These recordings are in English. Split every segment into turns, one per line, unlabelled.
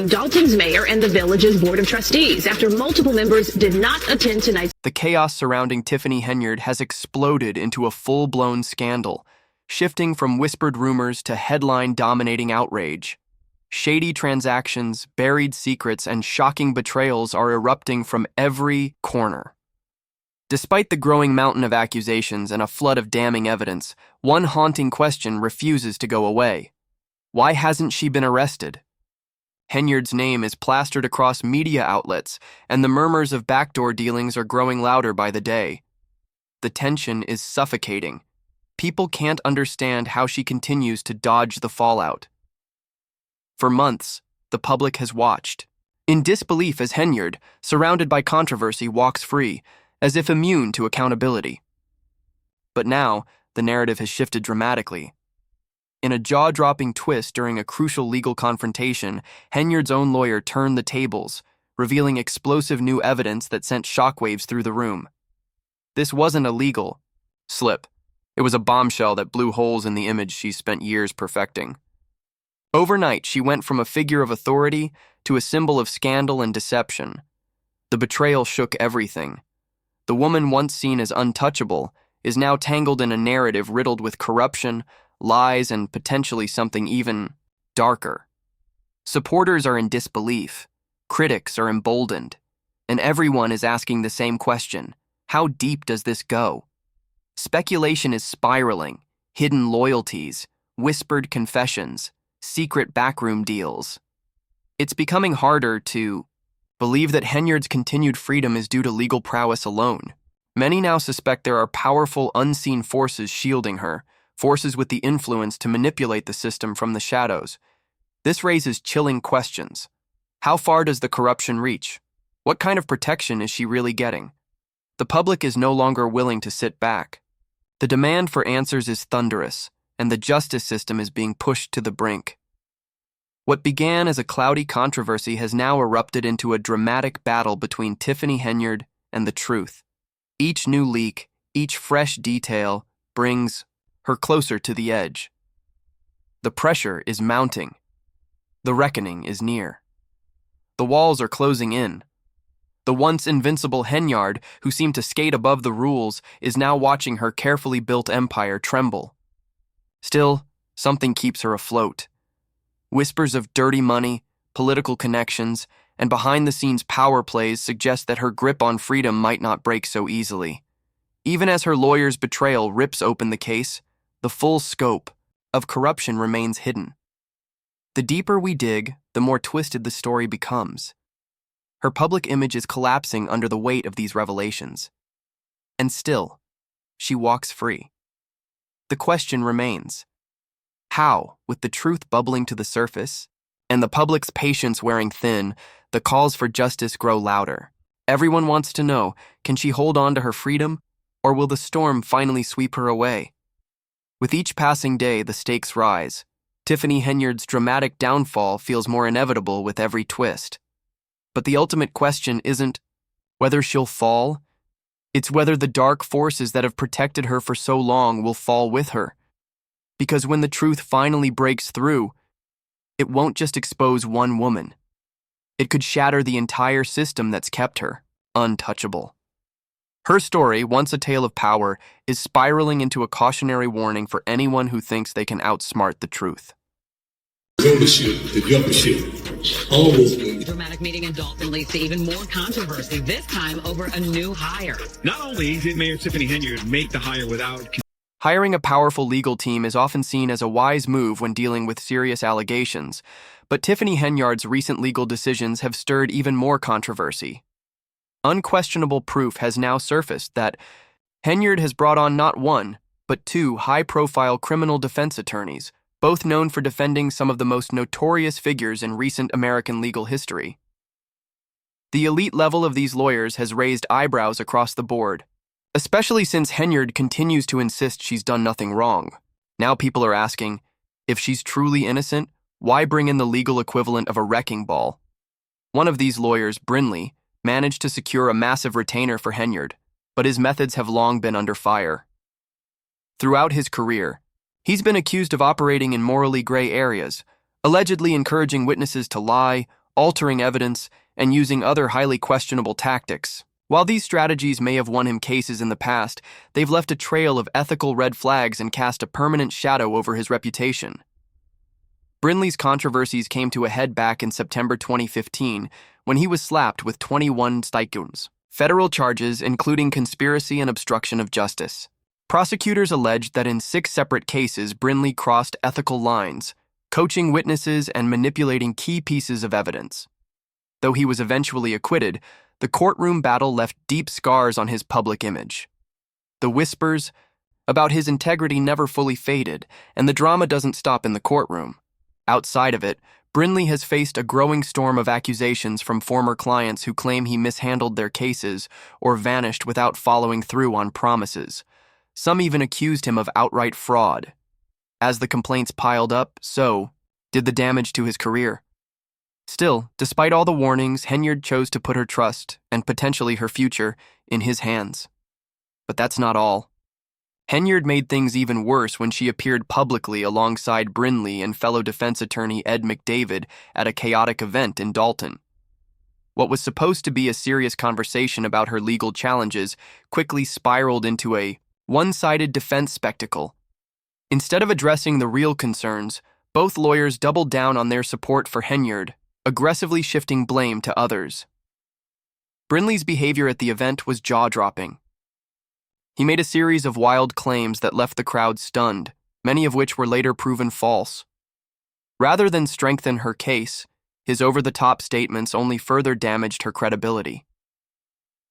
Dalton's mayor and the village's board of trustees after multiple members did not attend tonight's.
The chaos surrounding Tiffany Henyard has exploded into a full-blown scandal, shifting from whispered rumors to headline-dominating outrage. Shady transactions, buried secrets, and shocking betrayals are erupting from every corner. Despite the growing mountain of accusations and a flood of damning evidence, one haunting question refuses to go away. Why hasn't she been arrested? Henyard's name is plastered across media outlets, and the murmurs of backdoor dealings are growing louder by the day. The tension is suffocating. People can't understand how she continues to dodge the fallout. For months, the public has watched, in disbelief as Henyard, surrounded by controversy, walks free, as if immune to accountability. But now, the narrative has shifted dramatically. In a jaw-dropping twist during a crucial legal confrontation, Henyard's own lawyer turned the tables, revealing explosive new evidence that sent shockwaves through the room. This wasn't a legal slip. It was a bombshell that blew holes in the image she spent years perfecting. Overnight, she went from a figure of authority to a symbol of scandal and deception. The betrayal shook everything. The woman once seen as untouchable is now tangled in a narrative riddled with corruption, lies, and potentially something even darker. Supporters are in disbelief, critics are emboldened, and everyone is asking the same question: how deep does this go? Speculation is spiraling, hidden loyalties, whispered confessions, secret backroom deals. It's becoming harder to believe that Henyard's continued freedom is due to legal prowess alone. Many now suspect there are powerful, unseen forces shielding her, forces with the influence to manipulate the system from the shadows. This raises chilling questions. How far does the corruption reach? What kind of protection is she really getting? The public is no longer willing to sit back. The demand for answers is thunderous, and the justice system is being pushed to the brink. What began as a cloudy controversy has now erupted into a dramatic battle between Tiffany Henyard and the truth. Each new leak, each fresh detail, brings her closer to the edge. The pressure is mounting. The reckoning is near. The walls are closing in. The once invincible Henyard, who seemed to skate above the rules, is now watching her carefully built empire tremble. Still, something keeps her afloat. Whispers of dirty money, political connections, and behind-the-scenes power plays suggest that her grip on freedom might not break so easily. Even as her lawyer's betrayal rips open the case, the full scope of corruption remains hidden. The deeper we dig, the more twisted the story becomes. Her public image is collapsing under the weight of these revelations. And still, she walks free. The question remains: how, with the truth bubbling to the surface, and the public's patience wearing thin, the calls for justice grow louder. Everyone wants to know, can she hold on to her freedom, or will the storm finally sweep her away? With each passing day, the stakes rise. Tiffany Henyard's dramatic downfall feels more inevitable with every twist. But the ultimate question isn't whether she'll fall, it's whether the dark forces that have protected her for so long will fall with her. Because when the truth finally breaks through, it won't just expose one woman. It could shatter the entire system that's kept her untouchable. Her story, once a tale of power, is spiraling into a cautionary warning for anyone who thinks they can outsmart the truth.
Dramatic meeting in Dalton leads to even more controversy, this time over a new hire.
Not only did Mayor Tiffany Henyard make the hire without...
Hiring a powerful legal team is often seen as a wise move when dealing with serious allegations, but Tiffany Henyard's recent legal decisions have stirred even more controversy. Unquestionable proof has now surfaced that Henyard has brought on not one, but two high-profile criminal defense attorneys, both known for defending some of the most notorious figures in recent American legal history. The elite level of these lawyers has raised eyebrows across the board, especially since Henyard continues to insist she's done nothing wrong. Now people are asking, if she's truly innocent, why bring in the legal equivalent of a wrecking ball? One of these lawyers, Brinley, managed to secure a massive retainer for Henyard, but his methods have long been under fire. Throughout his career, he's been accused of operating in morally gray areas, allegedly encouraging witnesses to lie, altering evidence, and using other highly questionable tactics. While these strategies may have won him cases in the past, they've left a trail of ethical red flags and cast a permanent shadow over his reputation. Brinley's controversies came to a head back in September 2015 when he was slapped with 21 stipends, federal charges including conspiracy and obstruction of justice. Prosecutors alleged that in 6 separate cases, Brinley crossed ethical lines, coaching witnesses and manipulating key pieces of evidence. Though he was eventually acquitted, the courtroom battle left deep scars on his public image. The whispers about his integrity never fully faded, and the drama doesn't stop in the courtroom. Outside of it, Brinley has faced a growing storm of accusations from former clients who claim he mishandled their cases or vanished without following through on promises. Some even accused him of outright fraud. As the complaints piled up, so did the damage to his career. Still, despite all the warnings, Henyard chose to put her trust, and potentially her future, in his hands. But that's not all. Henyard made things even worse when she appeared publicly alongside Brinley and fellow defense attorney Ed McDavid at a chaotic event in Dalton. What was supposed to be a serious conversation about her legal challenges quickly spiraled into a one-sided defense spectacle. Instead of addressing the real concerns, both lawyers doubled down on their support for Henyard, aggressively shifting blame to others. Brinley's behavior at the event was jaw-dropping. He made a series of wild claims that left the crowd stunned, many of which were later proven false. Rather than strengthen her case, his over-the-top statements only further damaged her credibility.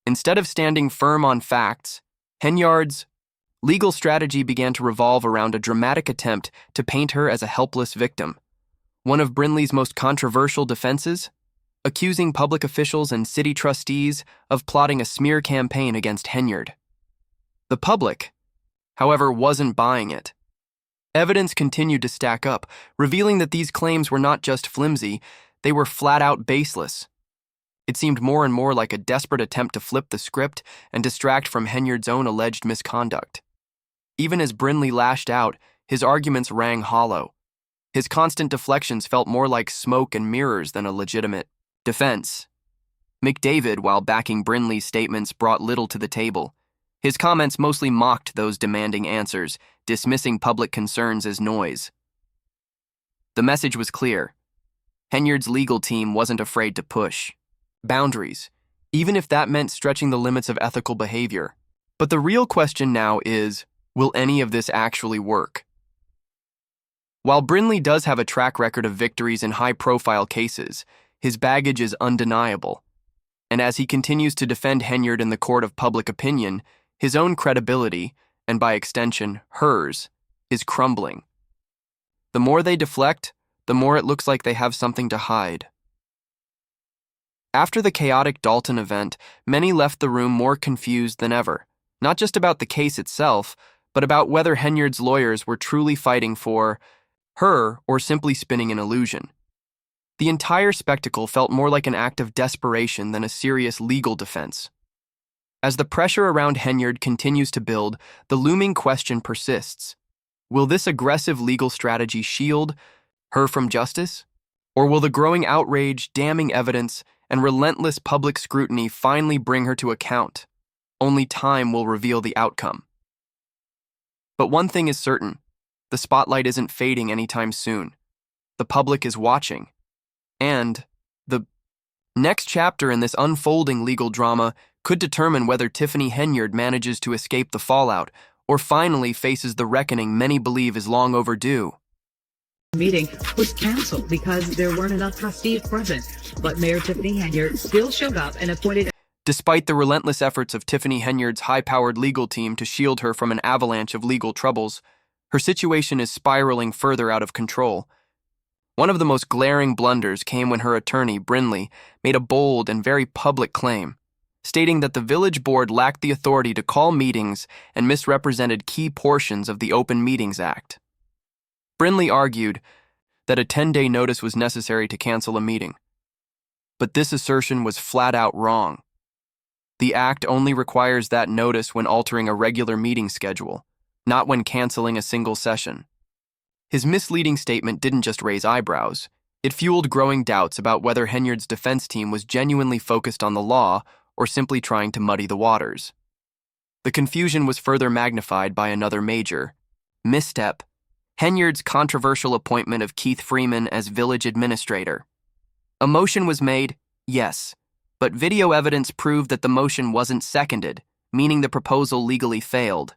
Instead of standing firm on facts, Henyard's legal strategy began to revolve around a dramatic attempt to paint her as a helpless victim. One of Brinley's most controversial defenses, accusing public officials and city trustees of plotting a smear campaign against Henyard. The public, however, wasn't buying it. Evidence continued to stack up, revealing that these claims were not just flimsy, they were flat-out baseless. It seemed more and more like a desperate attempt to flip the script and distract from Henyard's own alleged misconduct. Even as Brinley lashed out, his arguments rang hollow. His constant deflections felt more like smoke and mirrors than a legitimate defense. McDavid, while backing Brinley's statements, brought little to the table. His comments mostly mocked those demanding answers, dismissing public concerns as noise. The message was clear. Henyard's legal team wasn't afraid to push boundaries, even if that meant stretching the limits of ethical behavior. But the real question now is, will any of this actually work? While Brinley does have a track record of victories in high-profile cases, his baggage is undeniable. And as he continues to defend Henyard in the court of public opinion, his own credibility, and by extension, hers, is crumbling. The more they deflect, the more it looks like they have something to hide. After the chaotic Dalton event, many left the room more confused than ever, not just about the case itself, but about whether Henyard's lawyers were truly fighting for her or simply spinning an illusion. The entire spectacle felt more like an act of desperation than a serious legal defense. As the pressure around Henyard continues to build, the looming question persists. Will this aggressive legal strategy shield her from justice? Or will the growing outrage, damning evidence, and relentless public scrutiny finally bring her to account? Only time will reveal the outcome. But one thing is certain, the spotlight isn't fading anytime soon. The public is watching. And the next chapter in this unfolding legal drama could determine whether Tiffany Henyard manages to escape the fallout or finally faces the reckoning many believe is long overdue.
Meeting was canceled because there weren't enough trustees present, but Mayor Tiffany Henyard still showed up and appointed.
Despite the relentless efforts of Tiffany Henyard's high-powered legal team to shield her from an avalanche of legal troubles, her situation is spiraling further out of control. One of the most glaring blunders came when her attorney, Brinley, made a bold and very public claim, stating that the village board lacked the authority to call meetings and misrepresented key portions of the Open Meetings Act. Brinley argued that a 10-day notice was necessary to cancel a meeting. But this assertion was flat out wrong. The act only requires that notice when altering a regular meeting schedule, not when canceling a single session. His misleading statement didn't just raise eyebrows, It fueled growing doubts about whether Henyard's defense team was genuinely focused on the law or simply trying to muddy the waters. The confusion was further magnified by another major misstep: Henyard's controversial appointment of Keith Freeman as village administrator. A motion was made, yes, but video evidence proved that the motion wasn't seconded, meaning the proposal legally failed.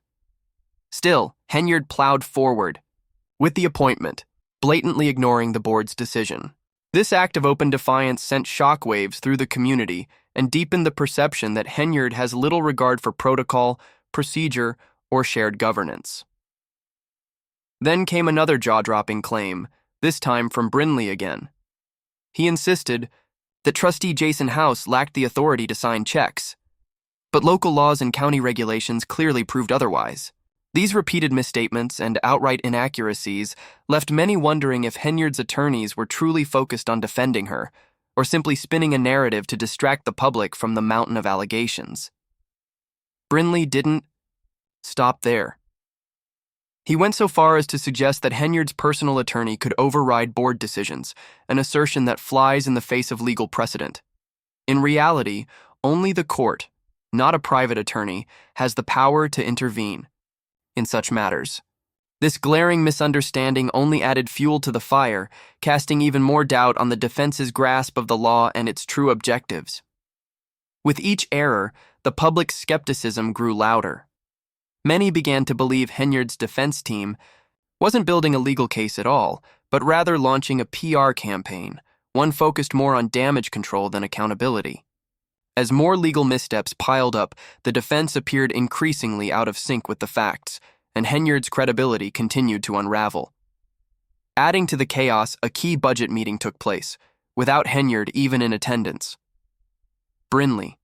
Still, Henyard plowed forward with the appointment, blatantly ignoring the board's decision. This act of open defiance sent shockwaves through the community and deepened the perception that Henyard has little regard for protocol, procedure, or shared governance. Then came another jaw-dropping claim, this time from Brinley again. He insisted that trustee Jason House lacked the authority to sign checks, but local laws and county regulations clearly proved otherwise. These repeated misstatements and outright inaccuracies left many wondering if Henyard's attorneys were truly focused on defending her, or simply spinning a narrative to distract the public from the mountain of allegations. Brinley didn't stop there. He went so far as to suggest that Henyard's personal attorney could override board decisions, an assertion that flies in the face of legal precedent. In reality, only the court, not a private attorney, has the power to intervene in such matters. This glaring misunderstanding only added fuel to the fire, casting even more doubt on the defense's grasp of the law and its true objectives. With each error, the public's skepticism grew louder. Many began to believe Henyard's defense team wasn't building a legal case at all, but rather launching a PR campaign, one focused more on damage control than accountability. As more legal missteps piled up, the defense appeared increasingly out of sync with the facts, and Henyard's credibility continued to unravel. Adding to the chaos, a key budget meeting took place, without Henyard even in attendance. Brinley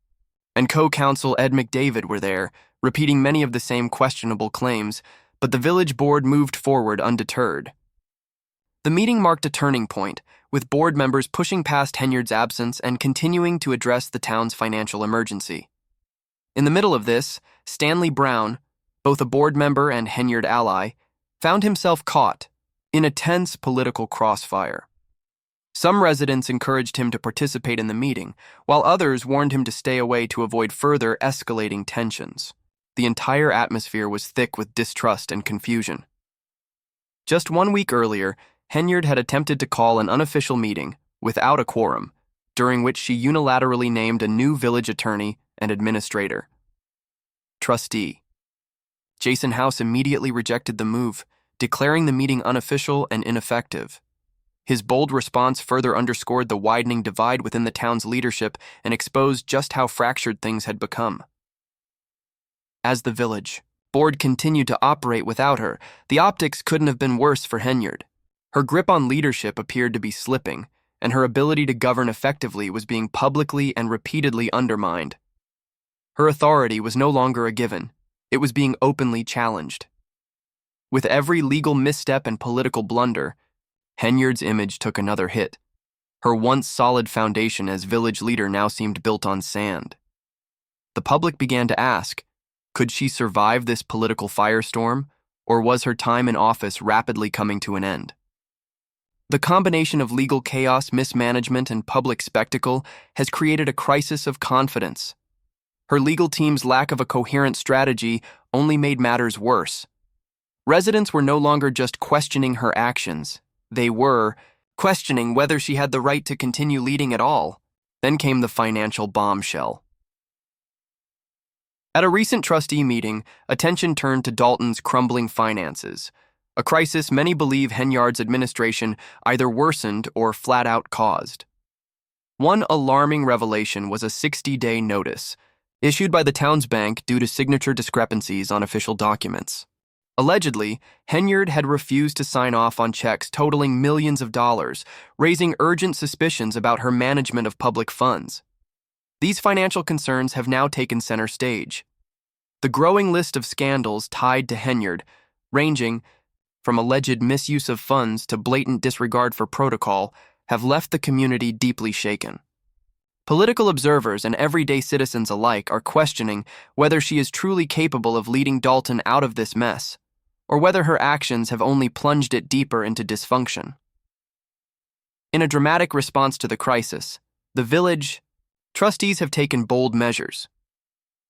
and co-counsel Ed McDavid were there, repeating many of the same questionable claims, but the village board moved forward undeterred. The meeting marked a turning point, with board members pushing past Henyard's absence and continuing to address the town's financial emergency. In the middle of this, Stanley Brown, both a board member and Henyard ally, found himself caught in a tense political crossfire. Some residents encouraged him to participate in the meeting, while others warned him to stay away to avoid further escalating tensions. The entire atmosphere was thick with distrust and confusion. Just 1 week earlier, Henyard had attempted to call an unofficial meeting, without a quorum, during which she unilaterally named a new village attorney and administrator. Trustee Jason House immediately rejected the move, declaring the meeting unofficial and ineffective. His bold response further underscored the widening divide within the town's leadership and exposed just how fractured things had become. As the village board continued to operate without her, the optics couldn't have been worse for Henyard. Her grip on leadership appeared to be slipping, and her ability to govern effectively was being publicly and repeatedly undermined. Her authority was no longer a given. It was being openly challenged. With every legal misstep and political blunder, Henyard's image took another hit. Her once solid foundation as village leader now seemed built on sand. The public began to ask, could she survive this political firestorm, or was her time in office rapidly coming to an end? The combination of legal chaos, mismanagement, and public spectacle has created a crisis of confidence. Her legal team's lack of a coherent strategy only made matters worse. Residents were no longer just questioning her actions. They were questioning whether she had the right to continue leading at all. Then came the financial bombshell. At a recent trustee meeting, attention turned to Dalton's crumbling finances, a crisis many believe Henyard's administration either worsened or flat-out caused. One alarming revelation was a 60-day notice, issued by the town's bank due to signature discrepancies on official documents. Allegedly, Henyard had refused to sign off on checks totaling millions of dollars, raising urgent suspicions about her management of public funds. These financial concerns have now taken center stage. The growing list of scandals tied to Henyard, ranging from alleged misuse of funds to blatant disregard for protocol, have left the community deeply shaken. Political observers and everyday citizens alike are questioning whether she is truly capable of leading Dalton out of this mess, or whether her actions have only plunged it deeper into dysfunction. In a dramatic response to the crisis, the village trustees have taken bold measures.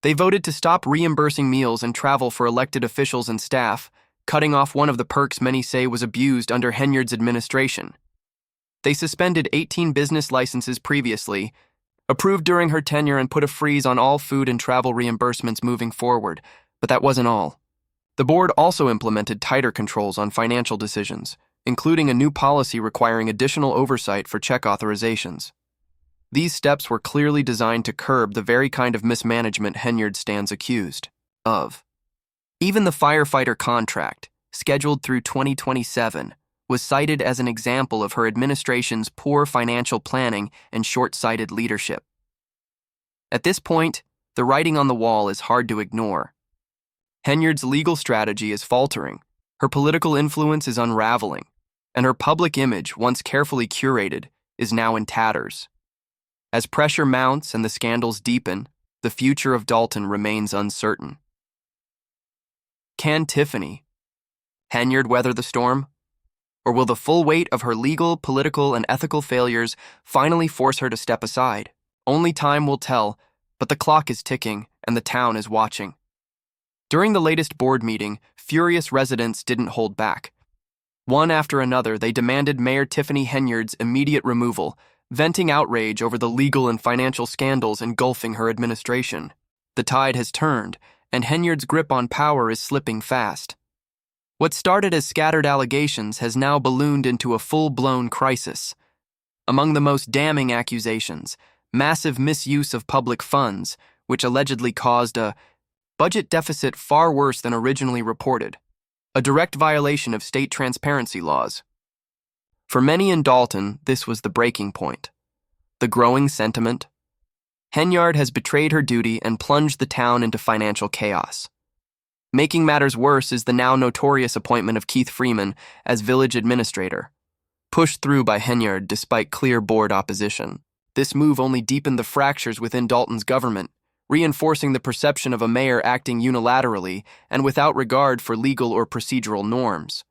They voted to stop reimbursing meals and travel for elected officials and staff, cutting off one of the perks many say was abused under Henyard's administration. They suspended 18 business licenses previously, approved during her tenure, and put a freeze on all food and travel reimbursements moving forward. But that wasn't all. The board also implemented tighter controls on financial decisions, including a new policy requiring additional oversight for check authorizations. These steps were clearly designed to curb the very kind of mismanagement Henyard stands accused of. Even the firefighter contract, scheduled through 2027, was cited as an example of her administration's poor financial planning and short-sighted leadership. At this point, the writing on the wall is hard to ignore. Henyard's legal strategy is faltering, her political influence is unraveling, and her public image, once carefully curated, is now in tatters. As pressure mounts and the scandals deepen, the future of Dalton remains uncertain. Can Tiffany Henyard weather the storm? Or will the full weight of her legal, political, and ethical failures finally force her to step aside? Only time will tell, but the clock is ticking and the town is watching. During the latest board meeting, furious residents didn't hold back. One after another, they demanded Mayor Tiffany Henyard's immediate removal, venting outrage over the legal and financial scandals engulfing her administration. The tide has turned, and Henyard's grip on power is slipping fast. What started as scattered allegations has now ballooned into a full-blown crisis. Among the most damning accusations, massive misuse of public funds, which allegedly caused a budget deficit far worse than originally reported, a direct violation of state transparency laws. For many in Dalton, this was the breaking point. The growing sentiment: Henyard has betrayed her duty and plunged the town into financial chaos. Making matters worse is the now notorious appointment of Keith Freeman as village administrator, pushed through by Henyard despite clear board opposition. This move only deepened the fractures within Dalton's government, reinforcing the perception of a mayor acting unilaterally and without regard for legal or procedural norms.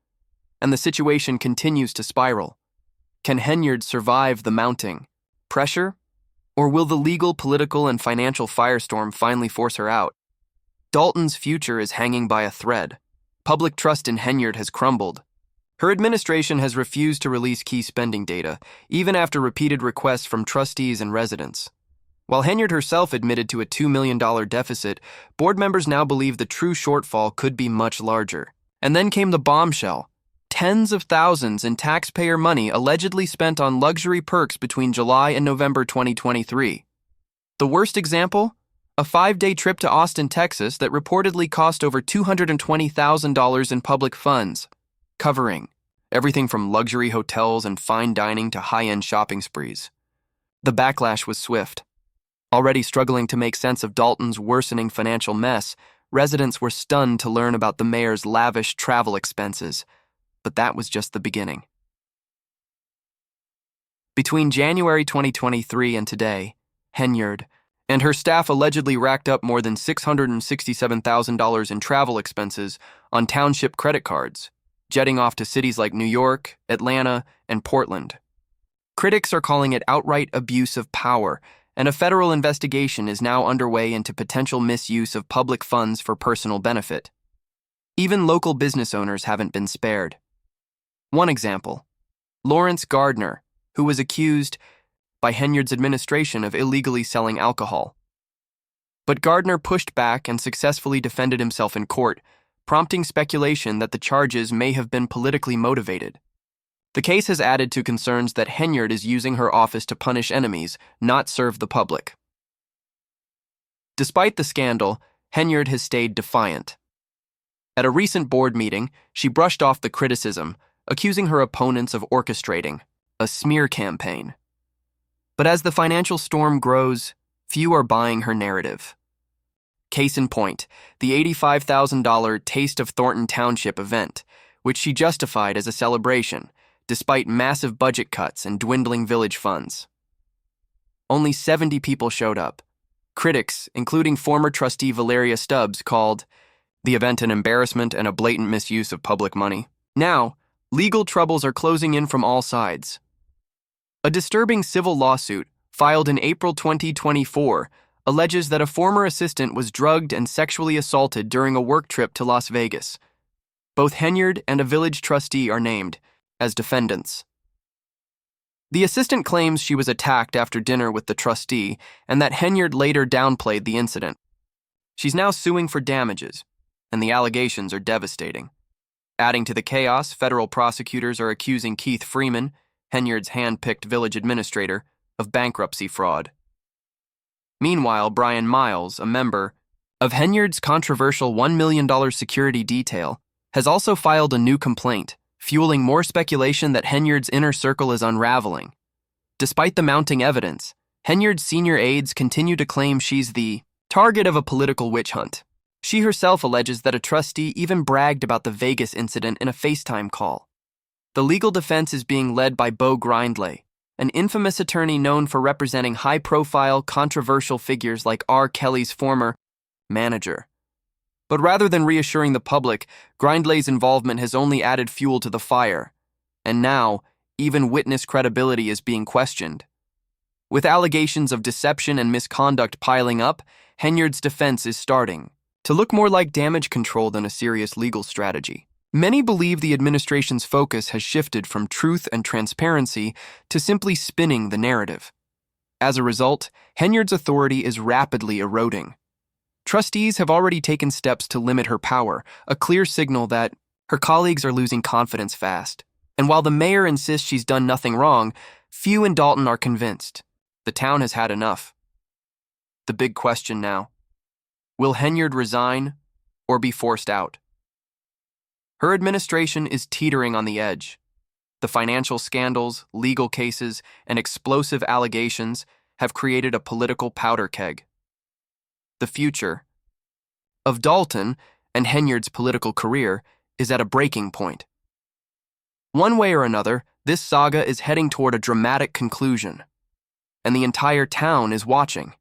And the situation continues to spiral. Can Henyard survive the mounting pressure? Or will the legal, political, and financial firestorm finally force her out? Dalton's future is hanging by a thread. Public trust in Henyard has crumbled. Her administration has refused to release key spending data, even after repeated requests from trustees and residents. While Henyard herself admitted to a $2 million deficit, board members now believe the true shortfall could be much larger. And then came the bombshell: tens of thousands in taxpayer money allegedly spent on luxury perks between July and November 2023. The worst example? A 5-day trip to Austin, Texas that reportedly cost over $220,000 in public funds, covering everything from luxury hotels and fine dining to high-end shopping sprees. The backlash was swift. Already struggling to make sense of Dalton's worsening financial mess, residents were stunned to learn about the mayor's lavish travel expenses. But that was just the beginning. Between January 2023 and today, Henyard and her staff allegedly racked up more than $667,000 in travel expenses on township credit cards, jetting off to cities like New York, Atlanta, and Portland. Critics are calling it outright abuse of power, and a federal investigation is now underway into potential misuse of public funds for personal benefit. Even local business owners haven't been spared. One example: Lawrence Gardner, who was accused by Henyard's administration of illegally selling alcohol. But Gardner pushed back and successfully defended himself in court, prompting speculation that the charges may have been politically motivated. The case has added to concerns that Henyard is using her office to punish enemies, not serve the public. Despite the scandal, Henyard has stayed defiant. At a recent board meeting, she brushed off the criticism, accusing her opponents of orchestrating a smear campaign. But as the financial storm grows, few are buying her narrative. Case in point, the $85,000 Taste of Thornton Township event, which she justified as a celebration, despite massive budget cuts and dwindling village funds. Only 70 people showed up. Critics, including former trustee Valeria Stubbs, called the event an embarrassment and a blatant misuse of public money. Now, legal troubles are closing in from all sides. A disturbing civil lawsuit, filed in April 2024, alleges that a former assistant was drugged and sexually assaulted during a work trip to Las Vegas. Both Henyard and a village trustee are named as defendants. The assistant claims she was attacked after dinner with the trustee and that Henyard later downplayed the incident. She's now suing for damages, and the allegations are devastating. Adding to the chaos, federal prosecutors are accusing Keith Freeman, Henyard's hand-picked village administrator, of bankruptcy fraud. Meanwhile, Brian Miles, a member of Henyard's controversial $1 million security detail, has also filed a new complaint, fueling more speculation that Henyard's inner circle is unraveling. Despite the mounting evidence, Henyard's senior aides continue to claim she's the target of a political witch hunt. She herself alleges that a trustee even bragged about the Vegas incident in a FaceTime call. The legal defense is being led by Beau Grindlay, an infamous attorney known for representing high-profile, controversial figures like R. Kelly's former manager. But rather than reassuring the public, Grindlay's involvement has only added fuel to the fire. And now, even witness credibility is being questioned. With allegations of deception and misconduct piling up, Henyard's defense is starting to look more like damage control than a serious legal strategy. Many believe the administration's focus has shifted from truth and transparency to simply spinning the narrative. As a result, Henyard's authority is rapidly eroding. Trustees have already taken steps to limit her power, a clear signal that her colleagues are losing confidence fast. And while the mayor insists she's done nothing wrong, few in Dalton are convinced. The town has had enough. The big question now: will Henyard resign or be forced out? Her administration is teetering on the edge. The financial scandals, legal cases, and explosive allegations have created a political powder keg. The future of Dalton and Henyard's political career is at a breaking point. One way or another, this saga is heading toward a dramatic conclusion, and the entire town is watching.